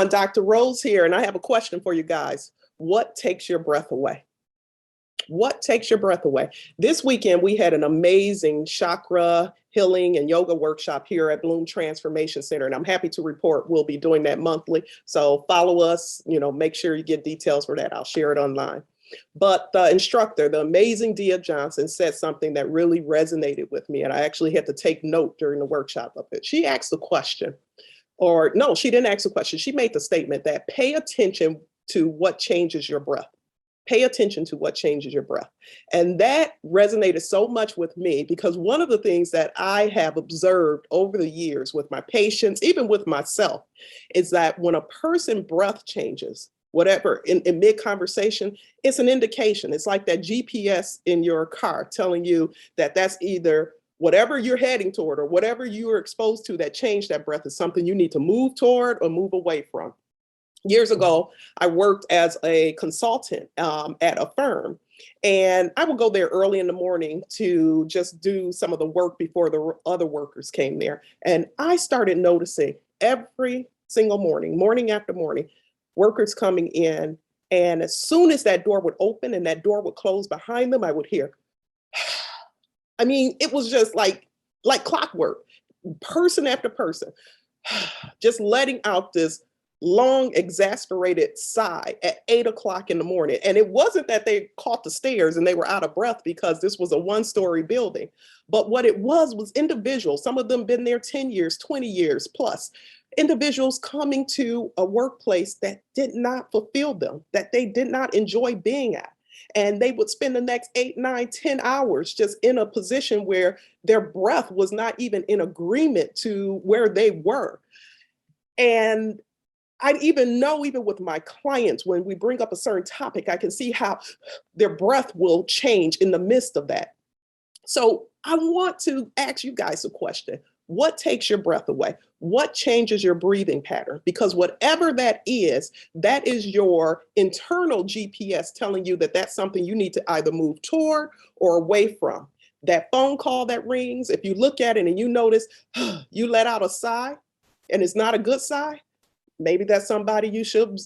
Dr. Rose here, and I have a question for you guys. What takes your breath away? What takes your breath away? This weekend, we had an amazing chakra healing and yoga workshop here at Bloom Transformation Center. And I'm happy to report we'll be doing that monthly. So follow us, make sure you get details for that. I'll share it online. But the instructor, the amazing Dia Johnson, said something that really resonated with me. And I actually had to take note during the workshop of it. She asked the question, or no, she didn't ask the question. She made the statement that pay attention to what changes your breath. Pay attention to what changes your breath. And that resonated so much with me because one of the things that I have observed over the years with my patients, even with myself, is that when a person's breath changes, whatever, in mid-conversation, it's an indication. It's like that GPS in your car telling you that that's either whatever you're heading toward or whatever you are exposed to that changed that breath is something you need to move toward or move away from. Years ago, I worked as a consultant at a firm, and I would go there early in the morning to just do some of the work before the other workers came there. And I started noticing every single morning, morning after morning, workers coming in. And as soon as that door would open and that door would close behind them, I would hear, I mean, it was just like clockwork, person after person, just letting out this long, exasperated sigh at 8 o'clock in the morning. And it wasn't that they caught the stairs and they were out of breath because this was a one-story building. But what it was individuals, some of them been there 10 years, 20 years plus, individuals coming to a workplace that did not fulfill them, that they did not enjoy being at. And they would spend the next 8, 9, 10 hours just in a position where their breath was not even in agreement to where they were. And I even know, even with my clients, when we bring up a certain topic, I can see how their breath will change in the midst of that. So I want to ask you guys a question. What takes your breath away? What changes your breathing pattern? Because whatever that is your internal GPS telling you that that's something you need to either move toward or away from. That phone call that rings, if you look at it and you notice you let out a sigh and it's not a good sigh, maybe that's somebody you should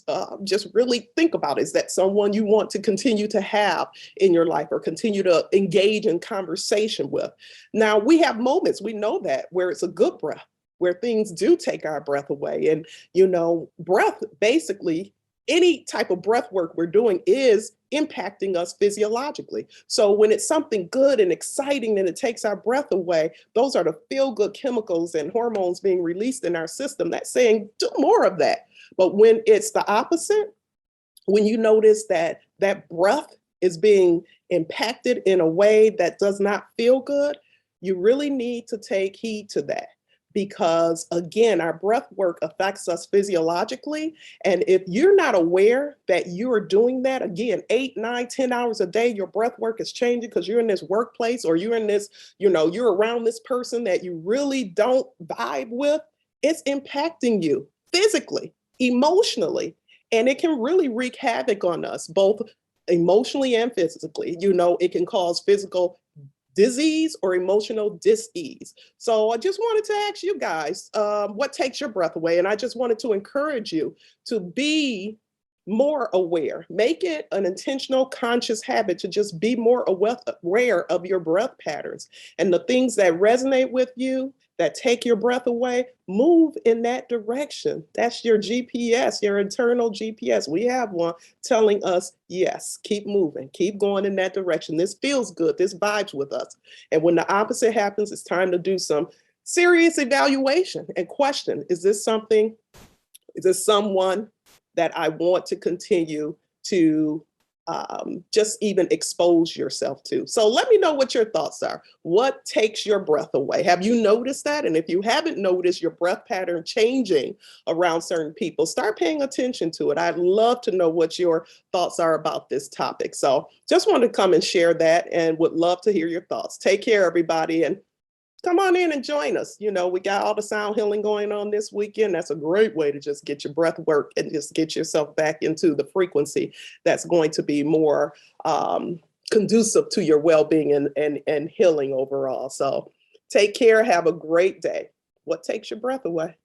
just really think about. Is that someone you want to continue to have in your life or continue to engage in conversation with? Now, we have moments, we know that, where it's a good breath, where things do take our breath away. And, breath, basically, any type of breath work we're doing is impacting us physiologically. So when it's something good and exciting and it takes our breath away, those are the feel-good chemicals and hormones being released in our system that's saying, do more of that. But when it's the opposite, when you notice that that breath is being impacted in a way that does not feel good, you really need to take heed to that. Because again, our breath work affects us physiologically. And if you're not aware that you are doing that, again, 8, 9, 10 hours a day, your breath work is changing because you're in this workplace or you're in this, you're around this person that you really don't vibe with, it's impacting you physically, emotionally, and it can really wreak havoc on us, both emotionally and physically. It can cause physical disease or emotional dis-ease. So I just wanted to ask you guys, what takes your breath away? And I just wanted to encourage you to be more aware. Make it an intentional, conscious habit to just be more aware of your breath patterns and the things that resonate with you, that take your breath away. Move in that direction. That's your GPS, your internal GPS. We have one telling us, yes, keep moving, keep going in that direction. This feels good. This vibes with us. And when the opposite happens, it's time to do some serious evaluation and question, is this someone that I want to continue to just even expose yourself to? So let me know what your thoughts are. What takes your breath away? Have you noticed that? And if you haven't noticed your breath pattern changing around certain people, start paying attention to it. I'd love to know what your thoughts are about this topic. So just wanted to come and share that and would love to hear your thoughts. Take care, everybody, and come on in and join us. We got all the sound healing going on this weekend. That's a great way to just get your breath work and just get yourself back into the frequency that's going to be more conducive to your well-being and healing overall. So take care. Have a great day. What takes your breath away?